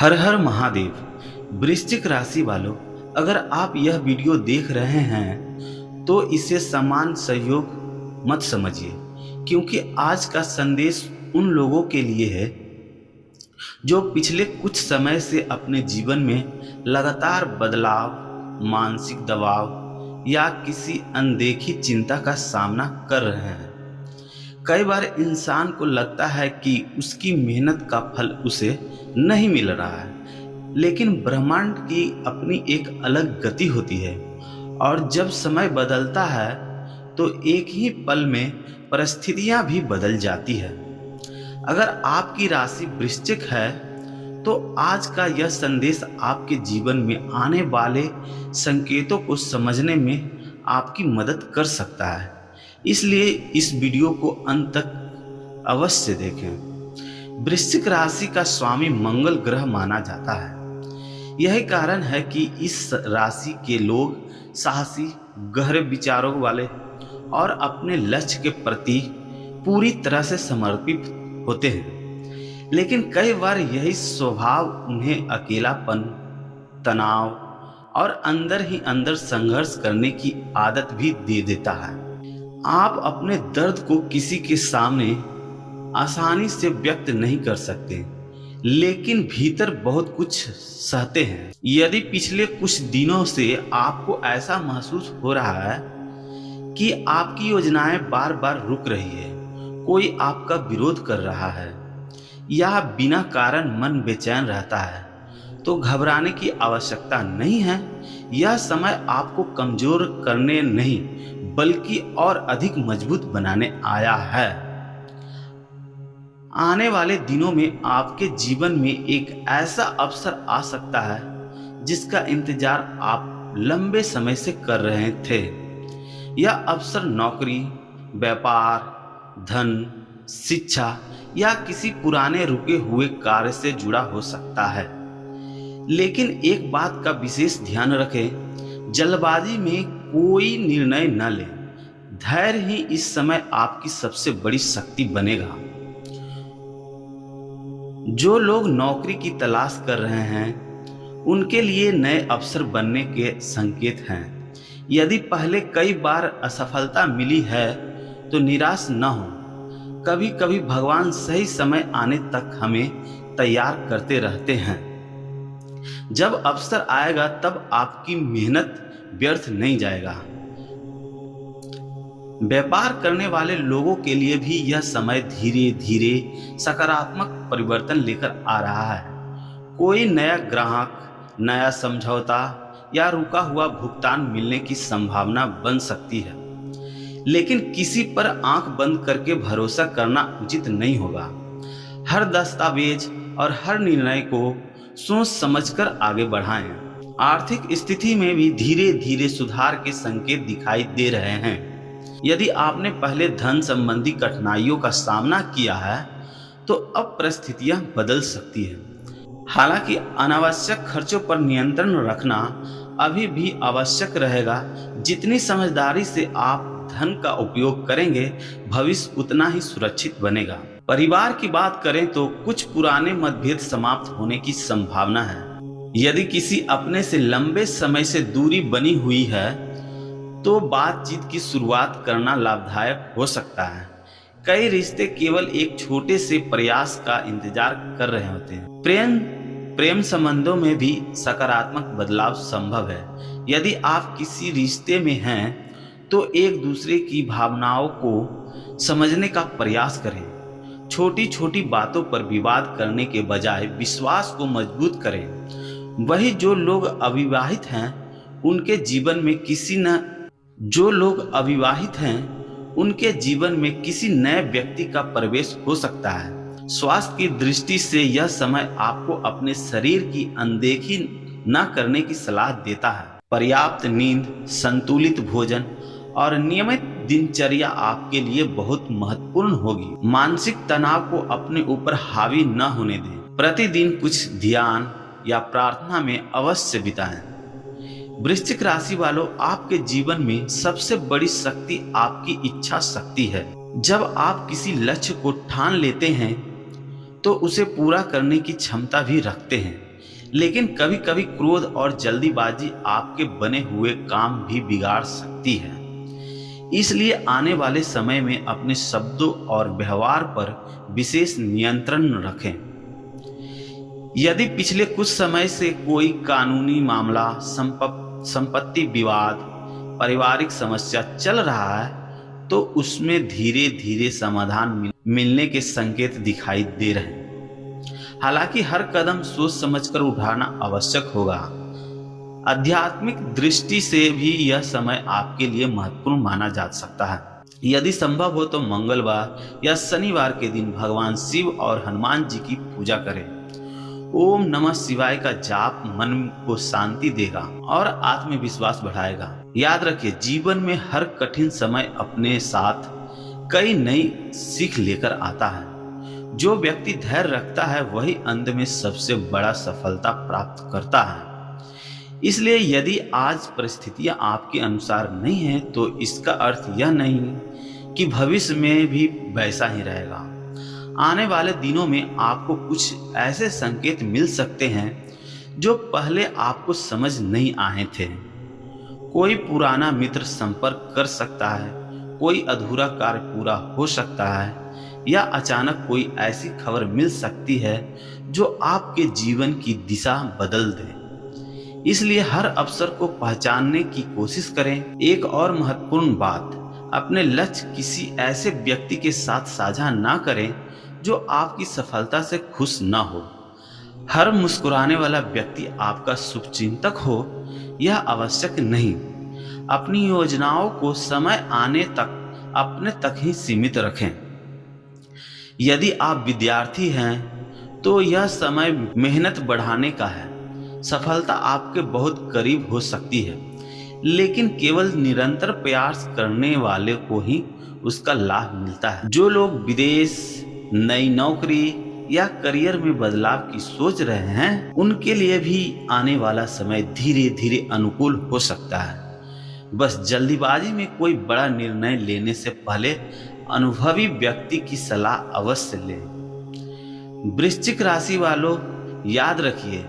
हर हर महादेव। वृश्चिक राशि वालों, अगर आप यह वीडियो देख रहे हैं तो इसे समान सहयोग मत समझिए, क्योंकि आज का संदेश उन लोगों के लिए है जो पिछले कुछ समय से अपने जीवन में लगातार बदलाव, मानसिक दबाव या किसी अनदेखी चिंता का सामना कर रहे हैं। कई बार इंसान को लगता है कि उसकी मेहनत का फल उसे नहीं मिल रहा है, लेकिन ब्रह्मांड की अपनी एक अलग गति होती है और जब समय बदलता है तो एक ही पल में परिस्थितियां भी बदल जाती है। अगर आपकी राशि वृश्चिक है तो आज का यह संदेश आपके जीवन में आने वाले संकेतों को समझने में आपकी मदद कर सकता है, इसलिए इस वीडियो को अंत तक अवश्य देखें। वृश्चिक राशि का स्वामी मंगल ग्रह माना जाता है। यही कारण है कि इस राशि के लोग साहसी, गहरे विचारों वाले और अपने लक्ष्य के प्रति पूरी तरह से समर्पित होते हैं। लेकिन कई बार यही स्वभाव उन्हें अकेलापन, तनाव और अंदर ही अंदर संघर्ष करने की आदत भी दे देता है। आप अपने दर्द को किसी के सामने आसानी से व्यक्त नहीं कर सकते, लेकिन भीतर बहुत कुछ सहते हैं। यदि पिछले कुछ दिनों से आपको ऐसा महसूस हो रहा है कि आपकी योजनाएं बार बार रुक रही है, कोई आपका विरोध कर रहा है या बिना कारण मन बेचैन रहता है, तो घबराने की आवश्यकता नहीं है। यह समय आपको कमजोर करने नहीं बल्कि और अधिक मजबूत बनाने आया है। आने वाले दिनों में आपके जीवन में एक ऐसा अवसर आ सकता है जिसका इंतजार आप लंबे समय से कर रहे थे। यह अवसर नौकरी, व्यापार, धन, शिक्षा या किसी पुराने रुके हुए कार्य से जुड़ा हो सकता है। लेकिन एक बात का विशेष ध्यान रखें, जल्दबाजी में कोई निर्णय न लें। धैर्य ही इस समय आपकी सबसे बड़ी शक्ति बनेगा। जो लोग नौकरी की तलाश कर रहे हैं उनके लिए नए अवसर बनने के संकेत हैं। यदि पहले कई बार असफलता मिली है तो निराश न हो। कभी कभी भगवान सही समय आने तक हमें तैयार करते रहते हैं। जब अवसर आएगा तब आपकी मेहनत व्यर्थ नहीं जाएगा। व्यापार करने वाले लोगों के लिए भी यह समय धीरे धीरे सकारात्मक परिवर्तन लेकर आ रहा है। कोई नया ग्राहक, नया समझौता या रुका हुआ भुगतान मिलने की संभावना बन सकती है, लेकिन किसी पर आंख बंद करके भरोसा करना उचित नहीं होगा। हर दस्तावेज और हर निर्णय को सोच समझकर आगे बढ़ाएं। आर्थिक स्थिति में भी धीरे धीरे सुधार के संकेत दिखाई दे रहे हैं। यदि आपने पहले धन संबंधी कठिनाइयों का सामना किया है तो अब परिस्थितियां बदल सकती हैं। हालांकि अनावश्यक खर्चों पर नियंत्रण रखना अभी भी आवश्यक रहेगा। जितनी समझदारी से आप धन का उपयोग करेंगे, भविष्य उतना ही सुरक्षित बनेगा। परिवार की बात करें तो कुछ पुराने मतभेद समाप्त होने की संभावना है। यदि किसी अपने से लंबे समय से दूरी बनी हुई है तो बातचीत की शुरुआत करना लाभदायक हो सकता है। कई रिश्ते केवल एक छोटे से प्रयास का इंतजार कर रहे होते हैं। प्रेम संबंधों में भी सकारात्मक बदलाव संभव है। यदि आप किसी रिश्ते में हैं तो एक दूसरे की भावनाओं को समझने का प्रयास करें। छोटी छोटी बातों पर विवाद करने के बजाय विश्वास को मजबूत करें। वही जो लोग अविवाहित हैं उनके जीवन में किसी नए व्यक्ति का प्रवेश हो सकता है। स्वास्थ्य की दृष्टि से यह समय आपको अपने शरीर की अनदेखी न करने की सलाह देता है। पर्याप्त नींद, संतुलित भोजन और नियमित दिनचर्या आपके लिए बहुत महत्वपूर्ण होगी। मानसिक तनाव को अपने ऊपर हावी न होने दें। प्रतिदिन कुछ ध्यान या प्रार्थना में अवश्य बिताएं। वृश्चिक राशि वालों, आपके जीवन में सबसे बड़ी शक्ति आपकी इच्छा शक्ति है। जब आप किसी लक्ष्य को ठान लेते हैं तो उसे पूरा करने की क्षमता भी रखते हैं। लेकिन कभी कभी क्रोध और जल्दीबाजी आपके बने हुए काम भी बिगाड़ सकती है। इसलिए आने वाले समय में अपने शब्दों और व्यवहार पर विशेष नियंत्रण रखें। यदि पिछले कुछ समय से कोई कानूनी मामला, संपत्ति विवाद, पारिवारिक समस्या चल रहा है, तो उसमें धीरे धीरे समाधान मिलने के संकेत दिखाई दे रहे हैं। हालांकि हर कदम सोच समझकर उठाना आवश्यक होगा। आध्यात्मिक दृष्टि से भी यह समय आपके लिए महत्वपूर्ण माना जा सकता है। यदि संभव हो तो मंगलवार या शनिवार के दिन भगवान शिव और हनुमान जी की पूजा करें। ओम नमः शिवाय का जाप मन को शांति देगा और आत्मविश्वास बढ़ाएगा। याद रखिए, जीवन में हर कठिन समय अपने साथ कई नई सीख लेकर आता है। जो व्यक्ति धैर्य रखता है वही अंत में सबसे बड़ा सफलता प्राप्त करता है। इसलिए यदि आज परिस्थितियां आपके अनुसार नहीं है तो इसका अर्थ यह नहीं कि भविष्य में भी वैसा ही रहेगा। आने वाले दिनों में आपको कुछ ऐसे संकेत मिल सकते हैं जो पहले आपको समझ नहीं आए थे। कोई पुराना मित्र संपर्क कर सकता है, कोई अधूरा कार्य पूरा हो सकता है, या अचानक कोई ऐसी खबर मिल सकती है जो आपके जीवन की दिशा बदल दे। इसलिए हर अवसर को पहचानने की कोशिश करें। एक और महत्वपूर्ण बात, अपने लक्ष्य किसी ऐसे व्यक्ति के साथ साझा ना करें जो आपकी सफलता से खुश न हो। हर मुस्कुराने वाला व्यक्ति आपका शुभचिंतक हो यह आवश्यक नहीं। अपनी योजनाओं को समय आने तक अपने तक ही सीमित रखें। यदि आप विद्यार्थी हैं तो यह समय मेहनत बढ़ाने का है। सफलता आपके बहुत करीब हो सकती है, लेकिन केवल निरंतर प्रयास करने वाले को ही उसका लाभ मिलता है। जो लोग विदेश, नई नौकरी या करियर में बदलाव की सोच रहे हैं, उनके लिए भी आने वाला समय धीरे धीरे अनुकूल हो सकता है। बस जल्दीबाजी में कोई बड़ा निर्णय लेने से पहले अनुभवी व्यक्ति की सलाह अवश्य लें। वृश्चिक राशि वालों, याद रखिए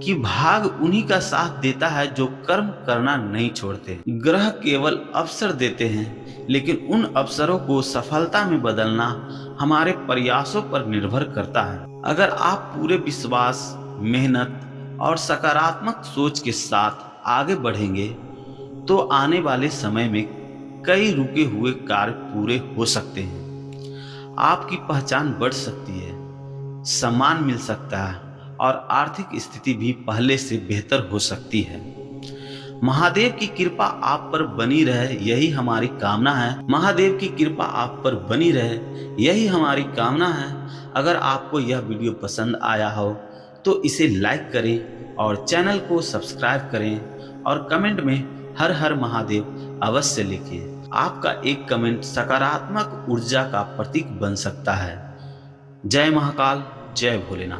कि भाग उन्हीं का साथ देता है जो कर्म करना नहीं छोड़ते। ग्रह केवल अवसर देते हैं, लेकिन उन अवसरों को सफलता में बदलना हमारे प्रयासों पर निर्भर करता है। अगर आप पूरे विश्वास, मेहनत और सकारात्मक सोच के साथ आगे बढ़ेंगे तो आने वाले समय में कई रुके हुए कार्य पूरे हो सकते हैं। आपकी पहचान बढ़ सकती है, सम्मान मिल सकता है और आर्थिक स्थिति भी पहले से बेहतर हो सकती है। महादेव की कृपा आप पर बनी रहे यही हमारी कामना है। महादेव की कृपा आप पर बनी रहे यही हमारी कामना है। अगर आपको यह वीडियो पसंद आया हो तो इसे लाइक करें और चैनल को सब्सक्राइब करें और कमेंट में हर हर महादेव अवश्य लिखें। आपका एक कमेंट सकारात्मक ऊर्जा का प्रतीक बन सकता है। जय महाकाल, जय भोलेनाथ।